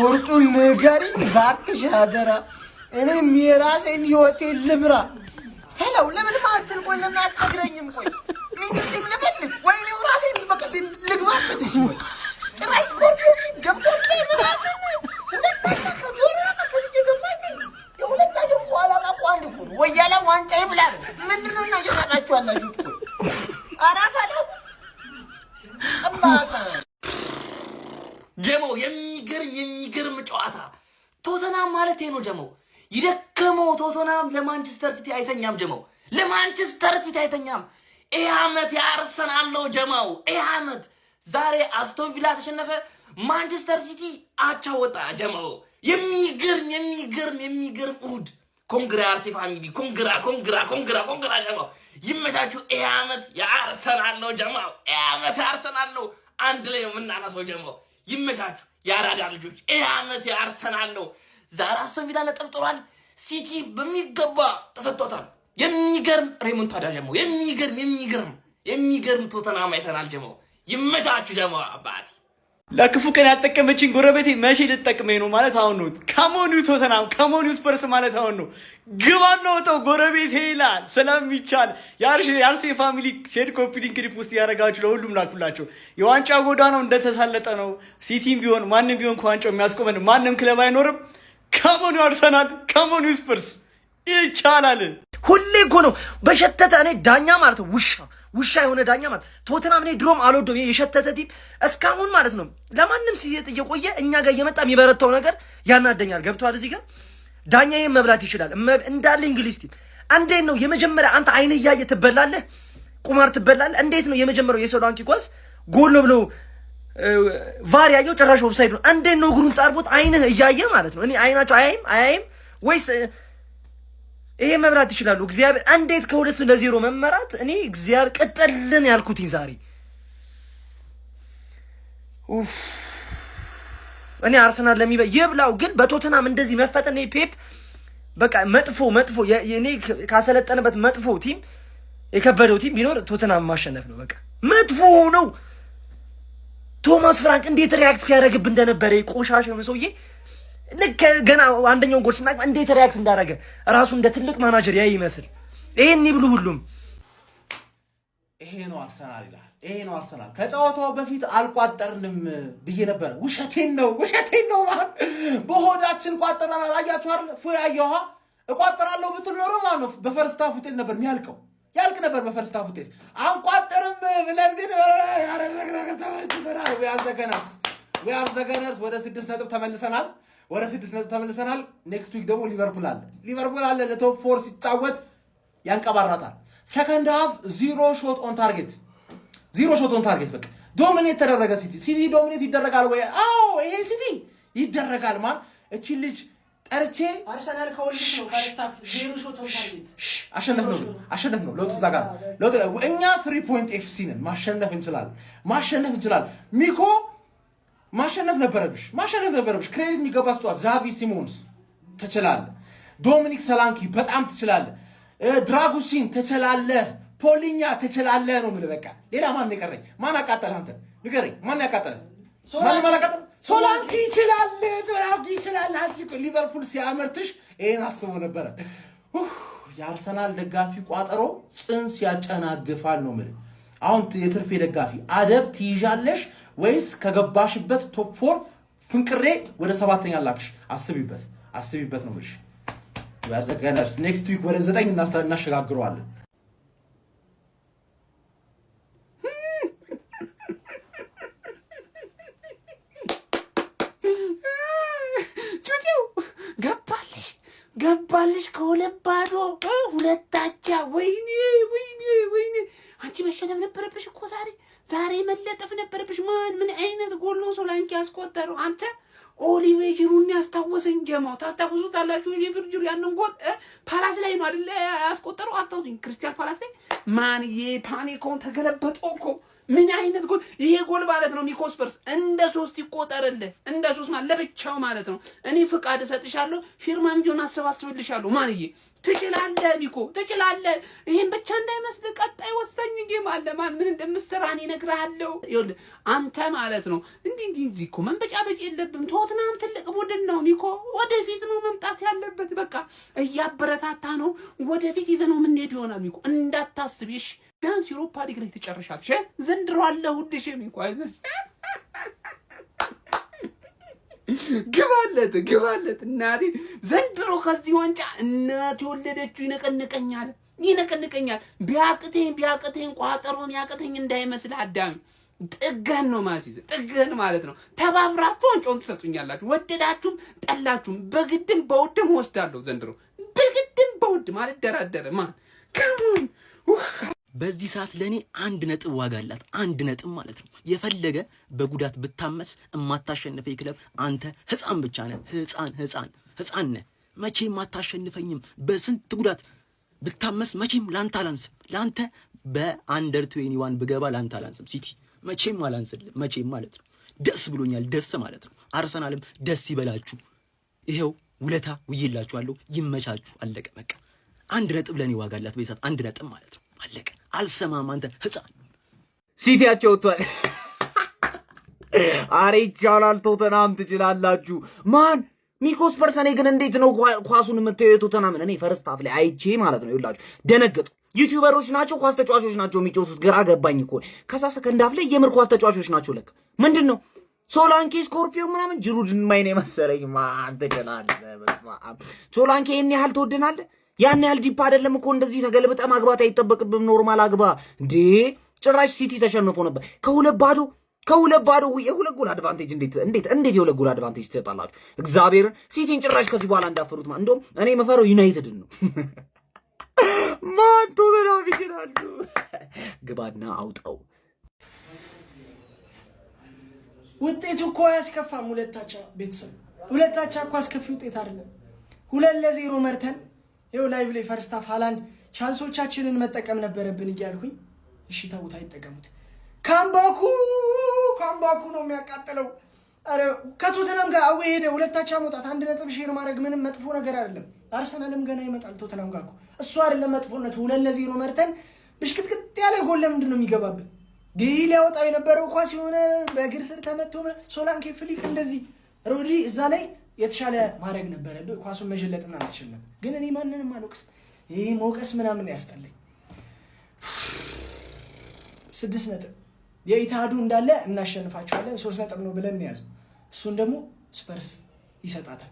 ቁርጡን ንገሪኝ እባክሽ አደራ እኔም የራሴን ህይወቴን ልምራ ፈለው ለምን ማትል ቆይ ለምን አትነግረኝም ቆይ ምን ልፈልግ ወይኔ ራሴን በቀል ልግባብሽ ጭራሽ ስፖርት ገብቶብኝ ምናምን የሁለታችሁ ኋላ ማቋንድ እኮ ነው ወያላ ዋንጫ ይብላል ምንድነው እና እየሳቃችሁ አላችሁ እኮ ኧረ ፈለው አባታ ጀሞ የሚገርም ጨዋታ ቶተናም ማለት ነው ጀሞ ይደከመው ቶተናም ለማንቸስተር ሲቲ አይተኛም ጀሞ ለማንቸስተር ሲቲ አይተኛም ይሄ አመት ያርሰናል ነው ጀማው ይሄ አመት ዛሬ አስቶን ቪላ ተሸነፈ ማንቸስተር ሲቲ አቻ ወጣ ጀማው የሚገርም እሑድ ኮንግራ አርሲ ፋሚሊ ኮንግራ ጀማው ይመቻችሁ ይሄ አመት ያርሰናል ነው ጀማው ይሄ አመት ያርሰናል ነው አንድ ላይ ነው የምናነሳው ጀማው ይመቻችሁ ያራዳ ልጆች ይሄ አመት ያርሰናል ነው ዛሬ አስቶን ቪላ ነጥብ ጥሏል ሲቲ በሚገባ ተሰጥቷል የሚገርም ሬሞንታዳ ጀማው የሚገርም ቶተናም አይተናል ጀማው ይመቻችሁ ጀማው አባቴ ለክፉ ቀን ያጠቀመችኝ ጎረቤቴ መቼ ልትጠቅመኝ ነው ማለት አሁን ነው ካሞኒ ቶተናም ካሞኒ ስፐርስ ማለት አሁን ነው ግባና ወጣው ጎረቤቴ ይላል ስለሚቻል ያርሲ ፋሚሊ ሼድ ኮፒ ሊንክ ሪፖስት ያረጋችሁ ለሁሉም ላኩላቸው የዋንጫ ጎዳናው እንደተሳለጠ ነው ሲቲም ቢሆን ማንንም ቢሆን ከዋንጫው የሚያስቆመን ማንንም ክለብ አይኖርም ካሞኒ አርሰናል ካሞኒ ስፐርስ ይቻላል ሁሌ እኮ ነው በሸተተ እኔ ዳኛ ማለት ውሻ የሆነ ዳኛ ማለት ቶተናም እኔ ድሮም አልወደውም የሸተተ ቲም እስካሁን ማለት ነው ለማንም ሲዘጥ እየቆየ እኛ ጋር እየመጣ የሚበረታው ነገር ያናደኛል ገብቷል እዚህ ጋር ዳኛዬን መብላት ይችላል እንዳለ እንግሊዝ ቲም እንዴት ነው የመጀመሪያ አንተ አይን እያየ ትበላለህ ቁማር ትበላለህ እንዴት ነው የመጀመሪያው የሶላንኪ ኳስ ጎል ነው ብሎ ቫር ያየው ጭራሽ ኦፍሳይድ ነው እንዴት ነው እግሩን ጣርቦት አይንህ እያየ ማለት ነው እኔ አይናቸው አያይም ወይስ ይሄ መብራት ይችላሉ እግዚአብሔር እንዴት ከ2-0 መመራት እኔ እግዚአብሔር ቀጠልን ያልኩትኝ ዛሬ እኔ አርሰናል ይብላው ግን በቶተናም እንደዚህ መፈጠን ፔፕ በቃ መጥፎ እኔ ካሰለጠነበት መጥፎ ቲም የከበደው ቲም ቢኖር ቶተናም ማሸነፍ ነው በቃ መጥፎ ነው ቶማስ ፍራንክ እንዴት ሪያክት ሲያደርግብ እንደነበረ ቆሻሻ ነው ሰውዬ ልክ ገና አንደኛው ጎል ስናቅ እንዴት ሪያክት እንዳደረገ ራሱ እንደ ትልቅ ማናጀር ያይ ይመስል ይሄን ይብሉ ሁሉም ይሄ ነው አርሰናል ይላል ይሄ ነው አርሰናል ከጨዋታው በፊት አልቋጠርንም ብዬ ነበር ውሸቴን ነው ማለት በሆዳችን ቋጠራን አላያችሁ አይደል ፉያየውሃ እቋጠራለሁ ብትል ኖሮ ማለት ነው በፈርስት ሃፍ ውጤት ነበር የሚያልቀው ያልቅ ነበር በፈርስት ሃፍ ውጤት አንቋጠርም ብለን ግን ያርዘገነርስ ወደ 6 ነጥብ ተመልሰናል ኔክስት ዊክ ደግሞ ሊቨርፑል አለ ለቶፕ 4 ሲጫወት ያንቀባራታል ሰከንድ ሃፍ 0 ሾት ኦን ታርጌት በቃ ዶሚኔት ተደረገ ሲቲ ዶሚኔት ይደረጋል ወይ አዎ ይሄ ሲቲ ይደረጋል ማለት እቺ ልጅ ጠርቼ አርሰናል ከወልድ ነው ፈርስት ሃፍ 0 ሾት ኦን ታርጌት አሸነፍ ነው ለውጥ ዛጋ ለውጥ እኛ 3 ፖይንት ኤፍሲ ነን ማሸነፍ እንችላለን ሚኮ ማሸነፍ ነበረብሽ ክሬዲት የሚገባ ስጧት ዛቪ ሲሞንስ ተችላለ ዶሚኒክ ሰላንኪ በጣም ተችላለ ድራጉሲን ተችላለ ፖሊኛ ተችላለ ነው ማለት በቃ ሌላ ማን ይቀረኝ ማን አቃጠለ አንተ ንገረኝ ማን ያቃጠለ ሶላንኪ ይችላል አንቺ ሊቨርፑል ሲያመርትሽ ይሄን አስቦ ነበር የአርሰናል ደጋፊ ቋጠሮ ጽንስ ያጨናግፋል ነው ማለት አሁን የትርፌ ደጋፊ አደብ ትይዣለሽ ወይስ ከገባሽበት ቶፕ 4 ፍንቅሬ ወደ 7ኛ ላክሽ አስቢበት ነው ብልሽ ያዘገነርስ ኔክስት ዊክ ወደ 9 እናሸጋግረዋለን ገባልሽ ከሁለባዶ ሁለታቻ ወይኔ አንቺ መሸነፍ ነበረብሽ እኮ ዛሬ መለጠፍ ነበረብሽ ምን አይነት ጎል ነው ሶላንኪ ያስቆጠረው አንተ ኦሊቬ ጂሩን ያስታወሰኝ ጀማው ታስታውሱታላችሁ ኦሊቬ ጂሩ ያንን ጎል ፓላስ ላይ ነው አይደል ያስቆጠረው አስታውሱኝ ክሪስታል ፓላስ ላይ ማንዬ ፓኒኮን ተገለበጠው እኮ ምን አይነት ጎል ይሄ ጎል ማለት ነው ሚኮ ስፐርስ እንደ 3 ይቆጠርልህ እንደ 3 ማለት ለብቻው ማለት ነው እኔ ፍቃድ እሰጥሻለሁ ፊርማም ቢሆን አሰባስብልሻለሁ ማንዬ ትችላለህ ሚኮ ትችላለህ ይሄን ብቻ እንዳይመስል ቀጣይ ወሳኝ ጌም አለ ማን ምን እንደምትሰራን ይነግራለሁ ይኸውልህ አንተ ማለት ነው እንዲህ እኮ መንበጫበጭ የለብም ቶትናም ትልቅ ቡድን ቡድን ነው ኒኮ። ወደፊት ነው መምጣት ያለበት። በቃ እያበረታታ ነው። ወደፊት ይዘነው የምንሄድ ይሆናል ኒኮ። እንዳታስቢሽ። ቢያንስ ዩሮፓ ሊግ ላይ ተጨርሻለሽ። ዘንድሮ አለሁልሽ ኒኮ። አይዞሽ። ግባለት እናቴ። ዘንድሮ ከዚህ ዋንጫ እናቴ ወለደችው ይነቀንቀኛል። ቢያቅተኝ ቋጠሮም ያቅተኝ እንዳይመስል አዳም ጥገን ነው ማሲዝ ጥገን ማለት ነው። ተባብራችሁ ዋንጫውን ትሰጡኛላችሁ። ወደዳችሁም ጠላችሁም በግድም በውድም ወስዳለሁ ዘንድሮ። በግድም በውድም አልደራደርም። ማን ከምን በዚህ ሰዓት ለኔ 1 ነጥብ ዋጋ አላት። 1 ነጥብ ማለት ነው። የፈለገ በጉዳት ብታመስ እማታሸንፈኝ ክለብ አንተ ህፃን ብቻ ነህ። ህፃን ነህ። መቼም አታሸንፈኝም። በስንት ጉዳት ብታመስ መቼም ላንተ አላንስም። ላንተ በአንደር 21 ብገባ ላንተ አላንስም። ሲቲ መቼም አላንስልም። መቼም ማለት ነው። ደስ ብሎኛል። ደስ ማለት ነው። አርሰናልም ደስ ይበላችሁ። ይሄው ውለታ ውዬላችኋለሁ። ይመቻችሁ። አለቀ በቃ። 1 ነጥብ ለኔ ዋጋ አላት። በዚህ ሰዓት 1 ነጥብ ማለት ነው። አለቀ። አልሰማም አንተ ህፃን። ሲቲያቸው ወጥቷል። አሬ ይቻላል። ቶተናም ትችላላችሁ። ማን ሚኮስ ፐርሰኔ ግን እንዴት ነው ኳሱን የምታየው? ቶተናምን እኔ ፈርስት ሃፍ ላይ አይቼ ማለት ነው ይላችሁ ደነገጡ። ዩቲዩበሮች ናቸው ኳስ ተጫዋቾች ናቸው የሚጮቱት? ግራ ገባኝ እኮ። ከዛ ሰከንድ ሃፍ ላይ የምር ኳስ ተጫዋቾች ናቸው ለካ። ምንድነው ሶላንኬ ስኮርፒዮ ምናምን ጅሩድን ማይኔ መሰለኝ። ማን ተጨናለ? በስመ አብ። ሶላንኬ ይሄን ያህል ትወደናለህ? ያን ያህል ዲፕ አይደለም እኮ። እንደዚህ ተገልብጠ ማግባት አይጠበቅብም። ኖርማል አግባ እንዴ። ጭራሽ ሲቲ ተሸንፎ ነበር ከሁለት ባዶ የሁለት ጎል አድቫንቴጅ። እንዴት የሁለት ጎል አድቫንቴጅ ትሰጣላችሁ? እግዚአብሔር ሲቲን ጭራሽ ከዚህ በኋላ እንዳፈሩት ማለት እንደውም እኔ መፈረው ዩናይትድን ነው። ማን ቶተናም ይችላሉ? ግባና አውጣው። ውጤቱ እኮ አያስከፋም። ሁለታቻ እኮ አስከፊ ውጤት አይደለም። 2-0 መርተን ይኸው ላይቭ ላይ ፈርስት ሃፍ ሃላንድ ቻንሶቻችንን መጠቀም ነበረብን እያልኩኝ፣ እሺ ተውት፣ አይጠቀሙት። ካምባኩ ነው የሚያቃጥለው። አረ ከቶተናም ጋር አዌ ሄደ። ሁለታቻ መውጣት 1 ነጥብ ሼር ማድረግ ምንም መጥፎ ነገር አይደለም። አርሰናልም ገና ይመጣል ቶተናም ጋር እኮ። እሱ አይደለም መጥፎነቱ። 2-0 መርተን ብሽክትክት ያለ ጎል ለምንድን ነው የሚገባብን? ዲል ያወጣው የነበረው ኳስ የሆነ በእግር ስር ተመቶ ሶላንኬ ፍሊክ እንደዚህ ሮድሪ እዛ ላይ የተሻለ ማድረግ ነበረብህ። ኳሱን መጀለጥና ማስሸነፍ ግን እኔ ማንንም አልወቅስም። ይሄ ሞቀስ ምናምን ያስጠላኝ። 6 ነጥብ የኢታዱ እንዳለ እናሸንፋቸዋለን። 3 ነጥብ ነው ብለን ያዘው። እሱን ደግሞ ስፐርስ ይሰጣታል።